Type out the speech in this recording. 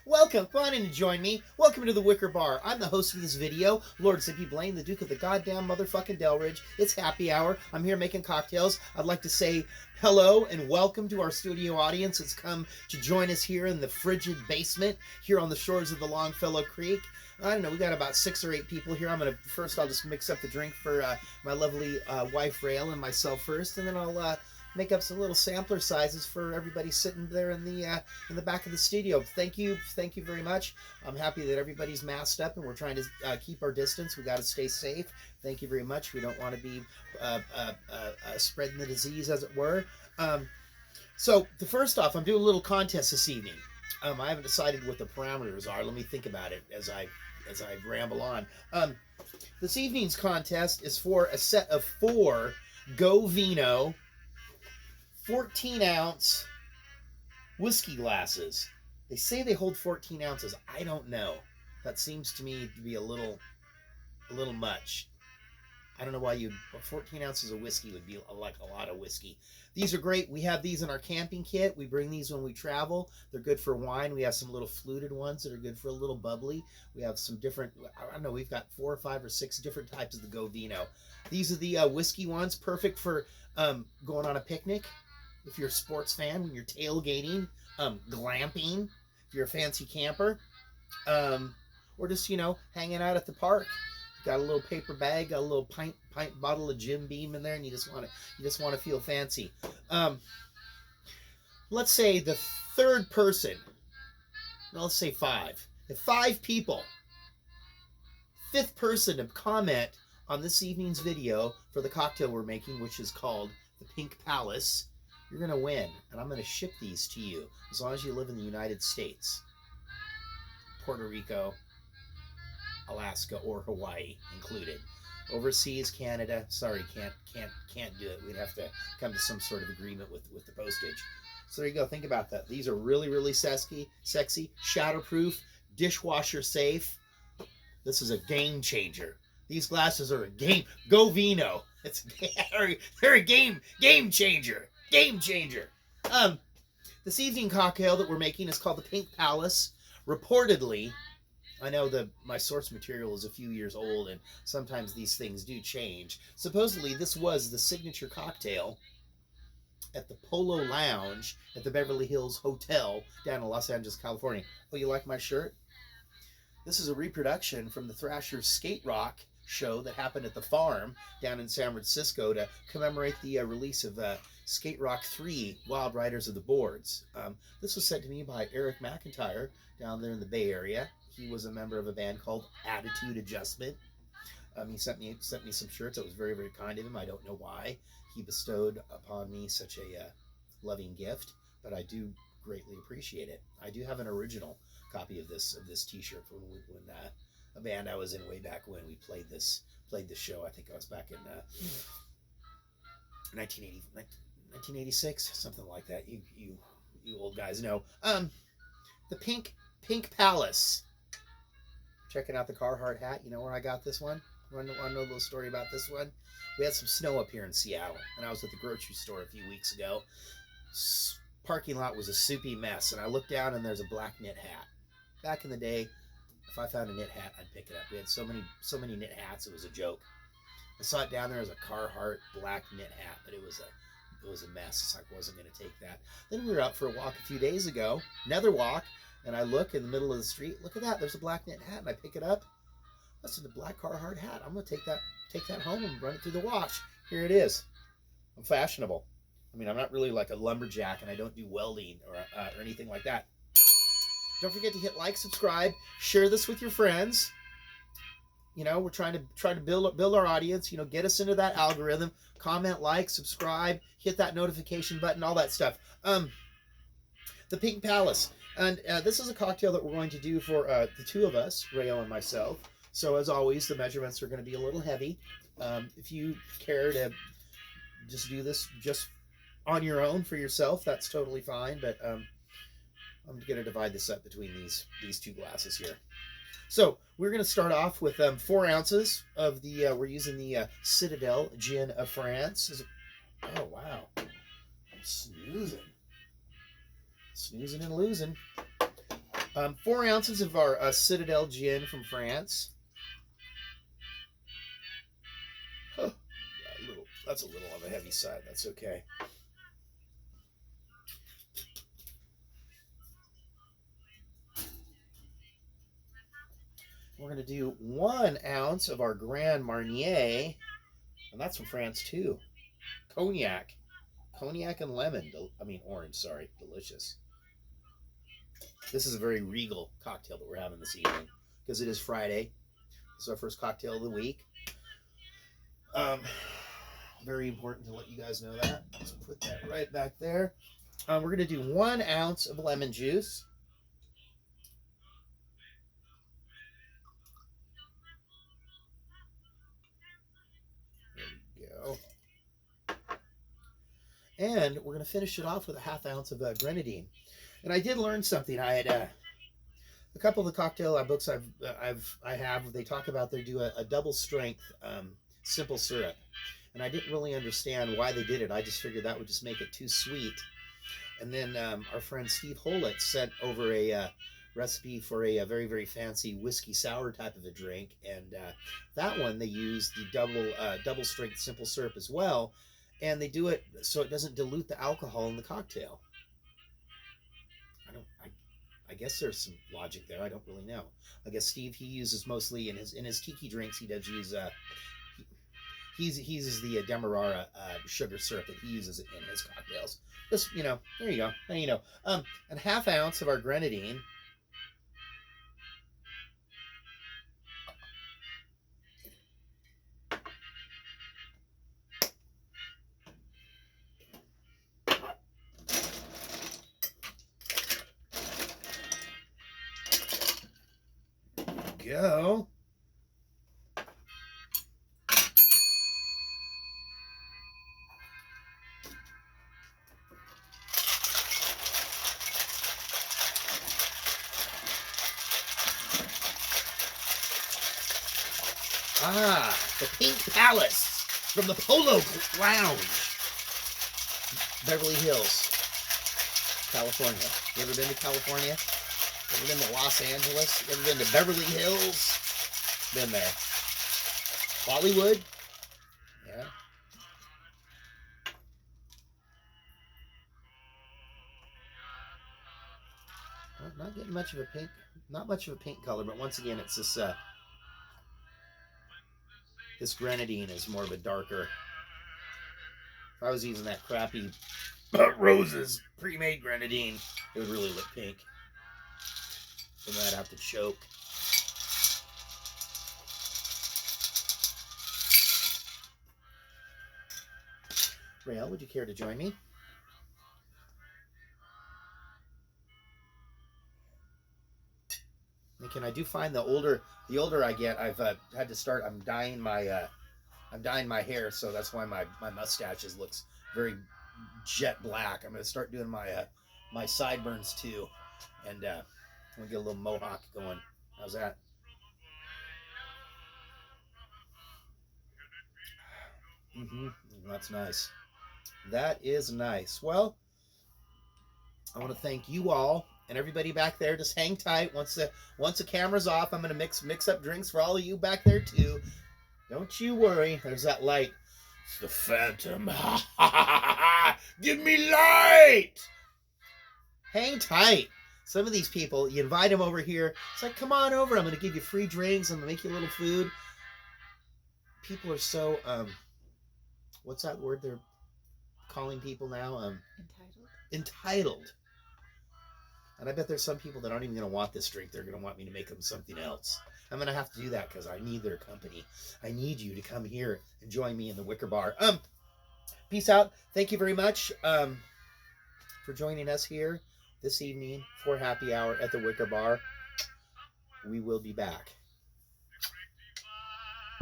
Welcome, come on in and join me. Welcome to the Wicker Bar. I'm the host of this video, Lord Zippy Blaine, the Duke of the goddamn motherfucking Delridge. It's happy hour. I'm here making cocktails. I'd like to say hello and welcome to our studio audience that's come to join us here in the frigid basement here on the shores of the Longfellow Creek. I don't know, we got about 6 or 8 people here. I'll just mix up the drink for my lovely wife, Rael, and myself first, and then I'll make up some little sampler sizes for everybody sitting there in the back of the studio. Thank you very much. I'm happy that everybody's masked up and we're trying to keep our distance. We got to stay safe. Thank you very much. We don't want to be spreading the disease, as it were. So first off, I'm doing a little contest this evening. I haven't decided what the parameters are. Let me think about it as I ramble on. This evening's contest is for a set of 4 Go Vino 14-ounce whiskey glasses. They say they hold 14 ounces. I don't know. That seems to me to be a little much. I don't know why 14 ounces of whiskey would be like a lot of whiskey. These are great. We have these in our camping kit. We bring these when we travel. They're good for wine. We have some little fluted ones that are good for a little bubbly. We have some different, I don't know, we've got 4 or 5 or 6 different types of the Go Vino. These are the whiskey ones, perfect for going on a picnic. If you're a sports fan, when you're tailgating, glamping, if you're a fancy camper, or just, hanging out at the park. Got a little paper bag, got a little pint bottle of Jim Beam in there, and you just want to feel fancy. Let's say the third person, let's say 5. If 5 people, 5th person to comment on this evening's video for the cocktail we're making, which is called the Pink Palace, you're going to win, and I'm going to ship these to you as long as you live in the United States, Puerto Rico, Alaska, or Hawaii included. Overseas, Canada, sorry, can't do it. We'd have to come to some sort of agreement with the postage. So there you go. Think about that. These are really sexy, shatterproof, dishwasher safe. This is a game changer. These glasses are a game. Go Vino. They're a game changer. Game changer. This evening cocktail that we're making is called the Pink Palace. Reportedly, I know my source material is a few years old, and sometimes these things do change. Supposedly, this was the signature cocktail at the Polo Lounge at the Beverly Hills Hotel down in Los Angeles, California. Oh, you like my shirt? This is a reproduction from the Thrasher's Skate Rock show that happened at the Farm down in San Francisco to commemorate the release of Skate Rock 3, Wild Riders of the Boards. This was sent to me by Eric McIntyre down there in the Bay Area. He was a member of a band called Attitude Adjustment. He sent me some shirts. That was very kind of him. I don't know why he bestowed upon me such a loving gift, but I do greatly appreciate it. I do have an original copy of this t-shirt from when a band I was in way back when we played this show. I think I was back in 1986, something like that. You old guys know. The Pink Palace. Checking out the Carhartt hat. You know where I got this one? Want to know a little story about this one? We had some snow up here in Seattle, and I was at the grocery store a few weeks ago. Parking lot was a soupy mess, and I looked down and there's a black knit hat. Back in the day, if I found a knit hat, I'd pick it up. We had so many knit hats, it was a joke. I saw it down there as a Carhartt black knit hat, but it was a mess. So I wasn't going to take that. Then we were out for a walk a few days ago, another walk, and I look in the middle of the street. Look at that. There's a black knit hat, and I pick it up. That's a black Carhartt hat. I'm going to take that home and run it through the wash. Here it is. I'm fashionable. I mean, I'm not really like a lumberjack, and I don't do welding or anything like that. Don't forget to hit like, subscribe, share this with your friends. We're trying to build our audience. Get us into that algorithm. Comment, like, subscribe, hit that notification button, all that stuff. The Pink Palace, and this is a cocktail that we're going to do for the 2 of us, Rael and myself. So as always, the measurements are going to be a little heavy. If you care to just do this just on your own for yourself, that's totally fine. But I'm going to divide this up between these 2 glasses here. So we're going to start off with 4 ounces of the, we're using the Citadel Gin of France. Oh, wow. I'm snoozing and losing. 4 ounces of our Citadel gin from France. Huh. That's a little on the heavy side. That's okay. We're going to do 1 ounce of our Grand Marnier, and that's from France too. Cognac and lemon. Orange. Sorry, delicious. This is a very regal cocktail that we're having this evening because it is Friday. This is our first cocktail of the week. Very important to let you guys know that. Let's put that right back there. We're going to do 1 ounce of lemon juice. There we go. And we're going to finish it off with a 1/2 ounce of grenadine. And I did learn something. I had a couple of the cocktail books I have. They talk about they do a double strength simple syrup, and I didn't really understand why they did it. I just figured that would just make it too sweet. And then our friend Steve Holitz sent over a recipe for a very, very fancy whiskey sour type of a drink, and that one they use the double strength simple syrup as well, and they do it so it doesn't dilute the alcohol in the cocktail. I guess there's some logic there. I don't really know. I guess Steve, he uses mostly in his tiki drinks. He does use he uses the Demerara sugar syrup that he uses in his cocktails. Just there you go. Now you know. And 1/2 ounce of our grenadine. Go. The Pink Palace from the Polo Lounge, Beverly Hills, California. You ever been to California? Ever been to Los Angeles? Ever been to Beverly Hills? Been there. Hollywood? Yeah. Well, not getting much of a pink, not much of a pink color, but once again, it's this this grenadine is more of a darker. If I was using that crappy Roses pre-made grenadine, it would really look pink. Then I'd have to choke. Rael, would you care to join me? And I do find the older I get, I've had to start. I'm dyeing my hair, so that's why my mustache looks very jet black. I'm gonna start doing my sideburns too, and I'm gonna get a little mohawk going. How's that? That's nice. That is nice. Well, I want to thank you all and everybody back there. Just hang tight. Once the camera's off, I'm gonna mix up drinks for all of you back there too. Don't you worry. There's that light. It's the Phantom. Give me light. Hang tight. Some of these people, you invite them over here. It's like, come on over. I'm going to give you free drinks. I'm going to make you a little food. People are so, what's that word they're calling people now? Entitled. And I bet there's some people that aren't even going to want this drink. They're going to want me to make them something else. I'm going to have to do that because I need their company. I need you to come here and join me in the Wicker Bar. Peace out. Thank you very much for joining us here this evening for happy hour at the Wicker Bar. We will be back.